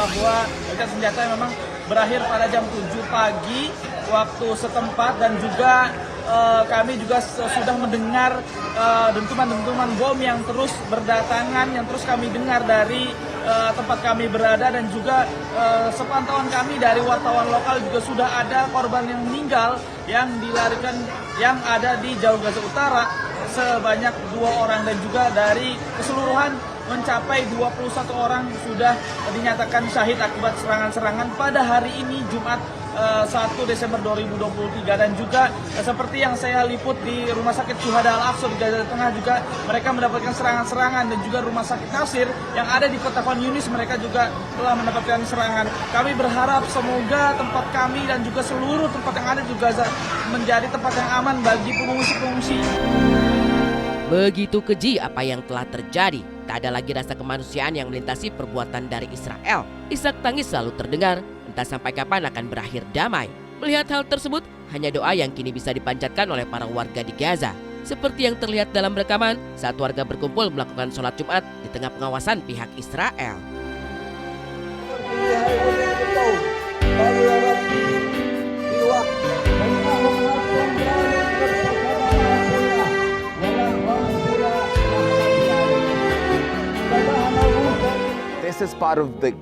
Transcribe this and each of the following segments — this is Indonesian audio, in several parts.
bahwa gencatan senjata memang berakhir pada jam 7 pagi waktu setempat, dan juga kami juga sudah mendengar dentuman-dentuman bom yang terus berdatangan, yang terus kami dengar dari tempat kami berada, dan juga sepantauan kami dari wartawan lokal juga sudah ada korban yang meninggal yang dilarikan yang ada di Jalur Gaza Utara sebanyak 2 orang, dan juga dari keseluruhan mencapai 21 orang sudah dinyatakan syahid akibat serangan-serangan pada hari ini Jumat 1 Desember 2023. Dan juga seperti yang saya liput di Rumah Sakit Syuhada Al-Aqsa di Gaza Tengah, juga mereka mendapatkan serangan-serangan, dan juga Rumah Sakit Nasir yang ada di kota Khan Yunis mereka juga telah mendapatkan serangan. Kami berharap semoga tempat kami dan juga seluruh tempat yang ada di Gaza menjadi tempat yang aman bagi pengungsi-pengungsi. Begitu keji apa yang telah terjadi, tak ada lagi rasa kemanusiaan yang melintasi perbuatan dari Israel. Isak tangis selalu terdengar, entah sampai kapan akan berakhir damai. Melihat hal tersebut, hanya doa yang kini bisa dipanjatkan oleh para warga di Gaza. Seperti yang terlihat dalam rekaman saat warga berkumpul melakukan sholat Jumat di tengah pengawasan pihak Israel. This is part of the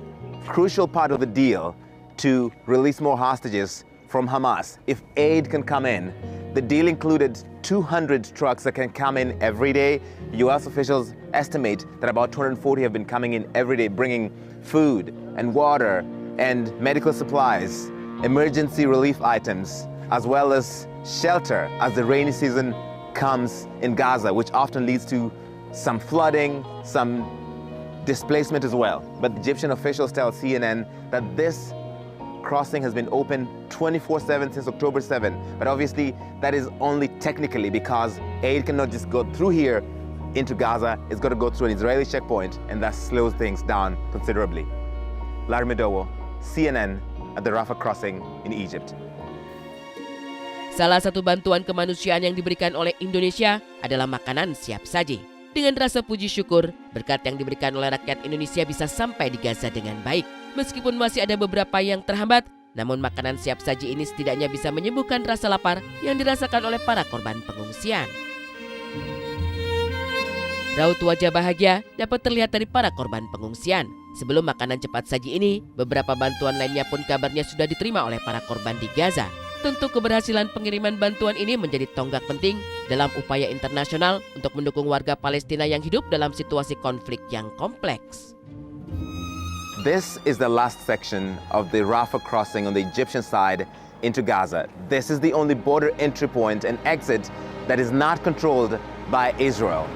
crucial part of the deal to release more hostages from Hamas. If aid can come in, the deal included 200 trucks that can come in every day. U.S. officials estimate that about 240 have been coming in every day, bringing food and water and medical supplies, emergency relief items, as well as shelter as the rainy season comes in Gaza, which often leads to some flooding, some displacement as well. But Egyptian officials tell CNN that this crossing has been open 24/7 since October 7. But obviously that is only technically, because aid cannot just go through here into Gaza. It's got to go through an Israeli checkpoint, and that slows things down considerably. Larry Medowo, CNN at the Rafah crossing in Egypt. Salah satu bantuan kemanusiaan yang diberikan oleh Indonesia adalah makanan siap saji. Dengan rasa puji syukur, berkat yang diberikan oleh rakyat Indonesia bisa sampai di Gaza dengan baik. Meskipun masih ada beberapa yang terhambat, namun makanan siap saji ini setidaknya bisa menyembuhkan rasa lapar yang dirasakan oleh para korban pengungsian. Raut wajah bahagia dapat terlihat dari para korban pengungsian. Sebelum makanan cepat saji ini, beberapa bantuan lainnya pun kabarnya sudah diterima oleh para korban di Gaza. Tentu keberhasilan pengiriman bantuan ini menjadi tonggak penting dalam upaya internasional untuk mendukung warga Palestina yang hidup dalam situasi konflik yang kompleks. This is the last section of the Rafah crossing on the Egyptian side into Gaza. This is the only border entry point and exit that is not controlled by Israel.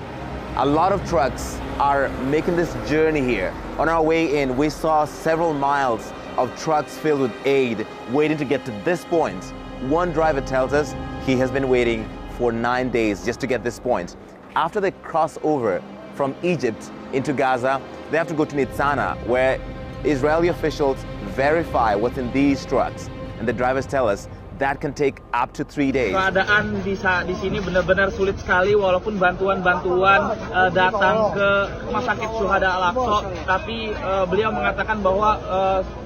A lot of trucks are making this journey here. On our way in, we saw several miles of trucks filled with aid waiting to get to this point. One driver tells us he has been waiting for 9 days just to get this point. After they cross over from Egypt into Gaza, they have to go to Nitzana, where Israeli officials verify what's in these trucks. And the drivers tell us that can take up to 3 days. Keadaan di sini benar-benar sulit sekali, walaupun bantuan-bantuan datang ke Rumah Sakit Syuhada Al-Aqsa, tapi beliau mengatakan bahwa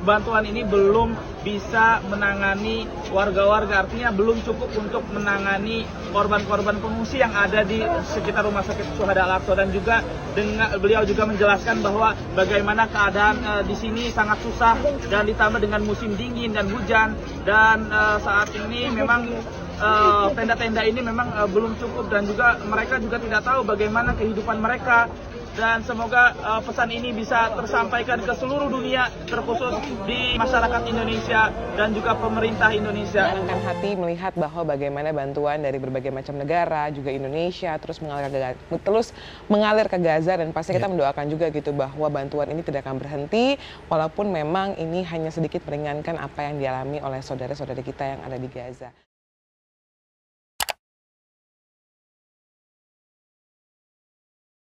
bantuan ini belum bisa menangani warga-warga, artinya belum cukup untuk menangani korban-korban pengungsi yang ada di sekitar Rumah Sakit Syuhada Al-Aqsa. Dan juga beliau juga menjelaskan bahwa bagaimana keadaan di sini sangat susah, dan ditambah dengan musim dingin dan hujan, dan saat ini memang tenda-tenda ini memang belum cukup, dan juga mereka juga tidak tahu bagaimana kehidupan mereka. Dan semoga pesan ini bisa tersampaikan ke seluruh dunia, terkhusus di masyarakat Indonesia dan juga pemerintah Indonesia. Menyenangkan hati melihat bahwa bagaimana bantuan dari berbagai macam negara, juga Indonesia terus mengalir ke Gaza, dan pasti kita mendoakan juga gitu bahwa bantuan ini tidak akan berhenti, walaupun memang ini hanya sedikit meringankan apa yang dialami oleh saudara-saudari kita yang ada di Gaza.